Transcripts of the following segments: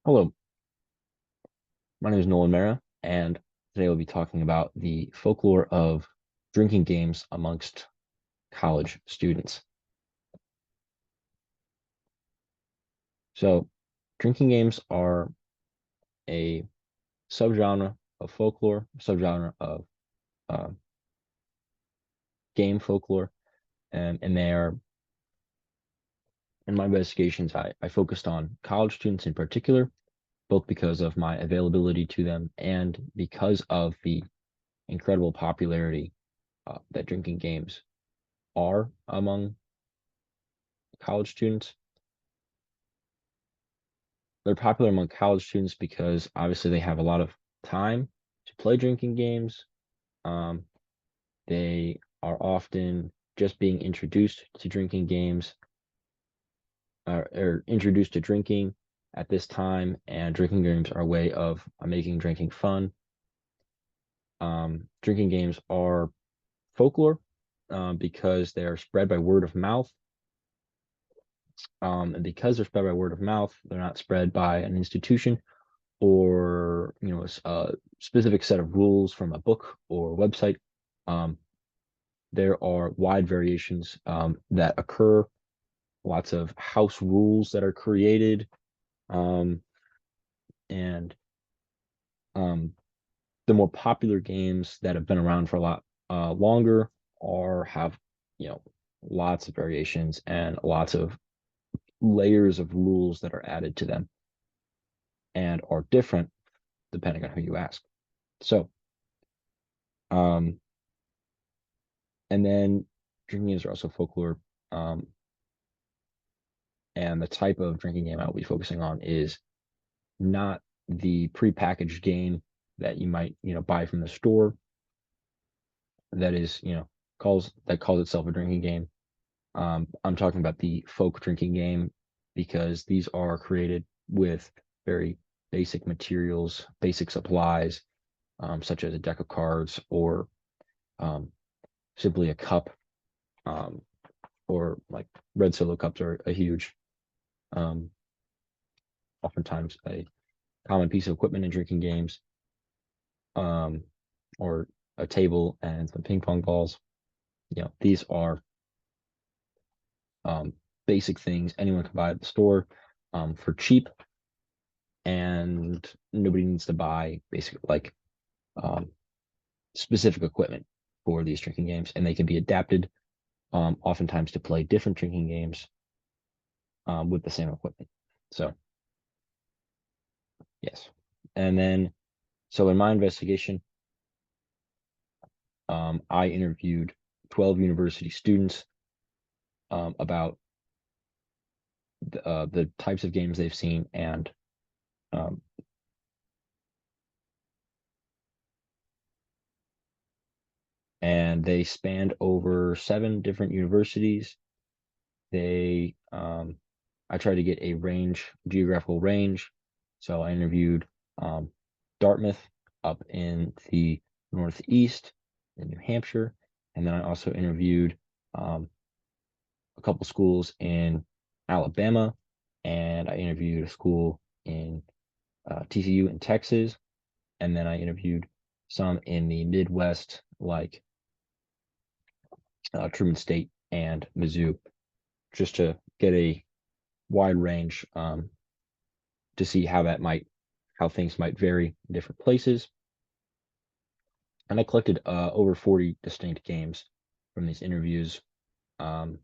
Hello, my name is Nolan Mara, and today we'll be talking about the folklore of drinking games amongst college students. So, drinking games are a subgenre of folklore, subgenre of uh, game folklore, and they are, in my investigations, I focused on college students in particular, both because of my availability to them and because of the incredible popularity that drinking games are among college students. They're popular among college students because obviously they have a lot of time to play drinking games. Um, they are often just being introduced to drinking games or introduced to drinking at this time, and drinking games are a way of making drinking fun. Drinking games are folklore because they are spread by word of mouth. And because they're spread by word of mouth, they're not spread by an institution or a specific set of rules from a book or website. Um, there are wide variations that occur, lots of house rules that are created, um, and um, the more popular games that have been around for a lot longer are have you know lots of variations and lots of layers of rules that are added to them and are different depending on who you ask. So, um, and then drinking games are also folklore. Um, and the type of drinking game I'll be focusing on is not the prepackaged game that you might, buy from the store that is, calls itself a drinking game. I'm talking about the folk drinking game because these are created with very basic materials, basic supplies, such as a deck of cards or um, simply a cup, um, or like red solo cups are a huge, um, oftentimes a common piece of equipment in drinking games, um, or a table and some ping pong balls. These are um, basic things anyone can buy at the store for cheap, and nobody needs to buy basic like um, specific equipment for these drinking games, and they can be adapted oftentimes to play different drinking games with the same equipment. So yes, and then so in my investigation, I interviewed 12 university students about the types of games they've seen, um, and they spanned over 7 different universities. They I tried to get a geographical range. So I interviewed Dartmouth up in the Northeast in New Hampshire, and then I also interviewed um, a couple schools in Alabama, and I interviewed a school in TCU in Texas, and then I interviewed some in the Midwest, like Truman State and Mizzou, just to get a wide range to see how things might vary in different places. And I collected over 40 distinct games from these interviews. Um,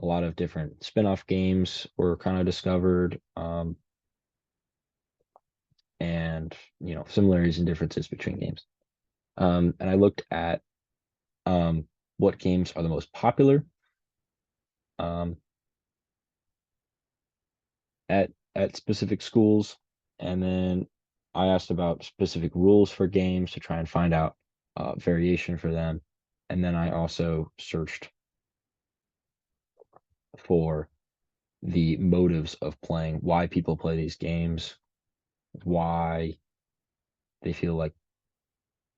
a lot of different spin-off games were kind of discovered, and similarities and differences between games. And I looked at what games are the most popular um, at specific schools, and then I asked about specific rules for games to try and find out variation for them, and then I also searched for the motives of playing, why people play these games, why they feel like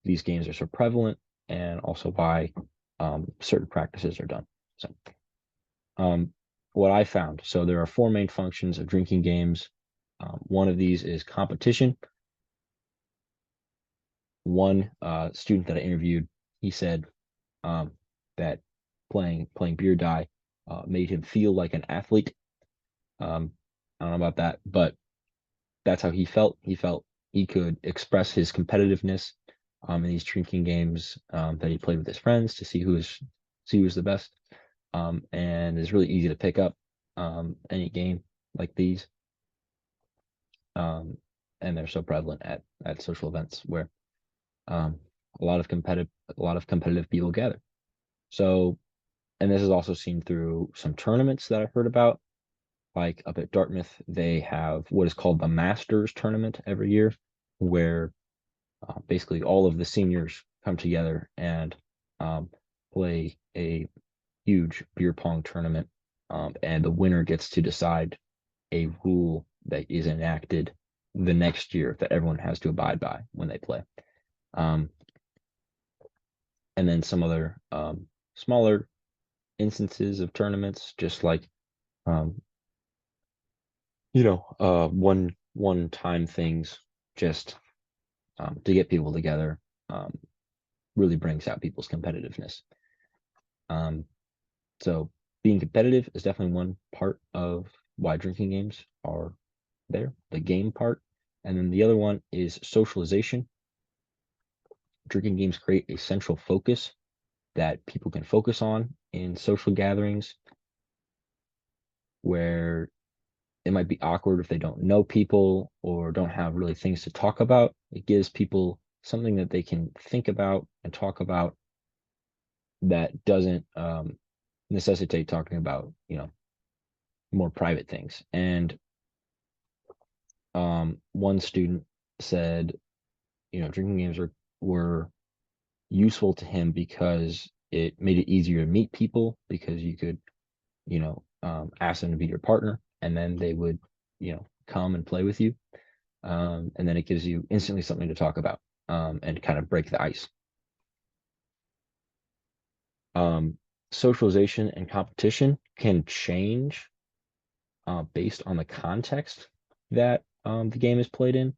these games are so prevalent, and also why certain practices are done. So, um, what I found, so there are four main functions of drinking games. One of these is competition. One student that I interviewed, he said that playing beer die made him feel like an athlete. I don't know about that, but that's how he felt. He felt he could express his competitiveness in these drinking games that he played with his friends to see who was the best. And it's really easy to pick up any game like these. And they're so prevalent at social events where um, a lot of competitive people gather. So, and this is also seen through some tournaments that I've heard about. Like up at Dartmouth, they have what is called the Masters tournament every year, where basically all of the seniors come together and um, play a huge beer pong tournament, and the winner gets to decide a rule that is enacted the next year that everyone has to abide by when they play. Um, and then some other smaller instances of tournaments, just like um, one time things, just to get people together, um, really brings out people's competitiveness. Um, so being competitive is definitely one part of why drinking games are there, the game part. And then the other one is socialization. Drinking games create a central focus that people can focus on in social gatherings where it might be awkward if they don't know people or don't have really things to talk about. It gives people something that they can think about and talk about that doesn't necessitate talking about, more private things. And one student said, drinking games were useful to him because it made it easier to meet people because you could, ask them to be your partner and then they would, come and play with you. And then it gives you instantly something to talk about and kind of break the ice. Um, Socialization and competition can change based on the context that the game is played in.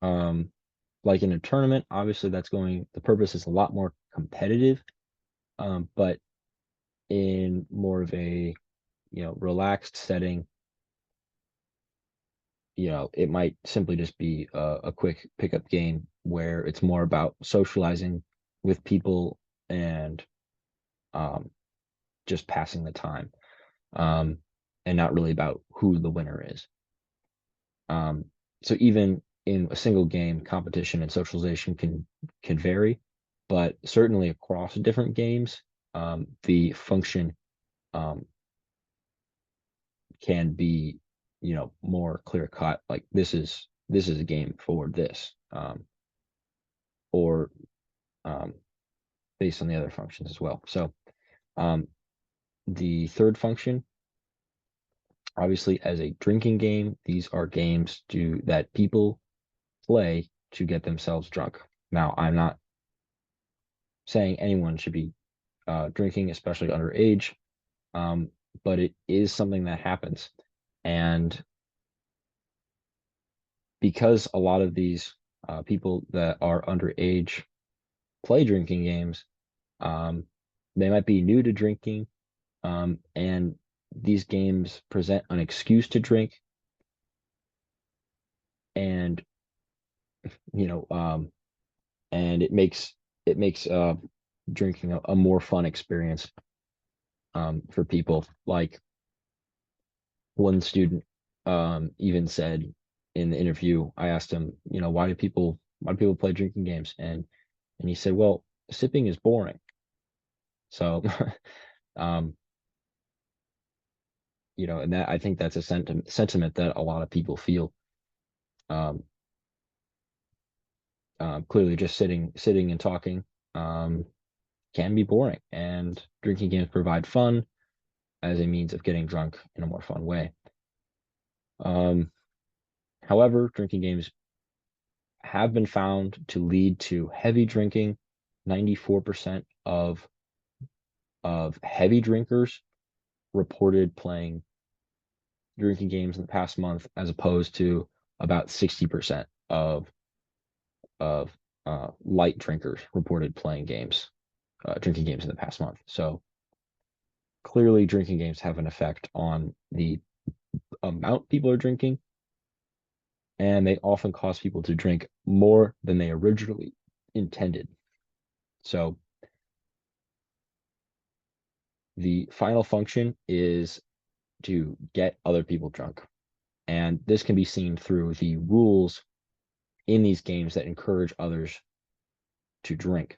Um, like in a tournament, obviously the purpose is a lot more competitive, but in more of a, relaxed setting, it might simply just be a quick pickup game where it's more about socializing with people and um, just passing the time, um, and not really about who the winner is. Um, so even in a single game, competition and socialization can vary, but certainly across different games, the function um, can be, more clear cut. Like this is a game for this, or um, based on the other functions as well. So um, the third function, obviously, as a drinking game, these are games that people play to get themselves drunk. Now, I'm not saying anyone should be drinking, especially underage, um, but it is something that happens. And because a lot of these people that are underage play drinking games, um, they might be new to drinking, and these games present an excuse to drink, and you know, and it makes drinking a more fun experience for people. Like one student even said in the interview, I asked him, why do people play drinking games? And he said, well, sipping is boring. So um, and that I think that's a sentiment that a lot of people feel. Um, Clearly, just sitting and talking um, can be boring, and drinking games provide fun as a means of getting drunk in a more fun way. Um, However, drinking games have been found to lead to heavy drinking. 94% of heavy drinkers reported playing drinking games in the past month, as opposed to about 60% of light drinkers reported playing games, drinking games in the past month. So clearly, drinking games have an effect on the amount people are drinking, and they often cause people to drink more than they originally intended. So the final function is to get other people drunk. And this can be seen through the rules in these games that encourage others to drink.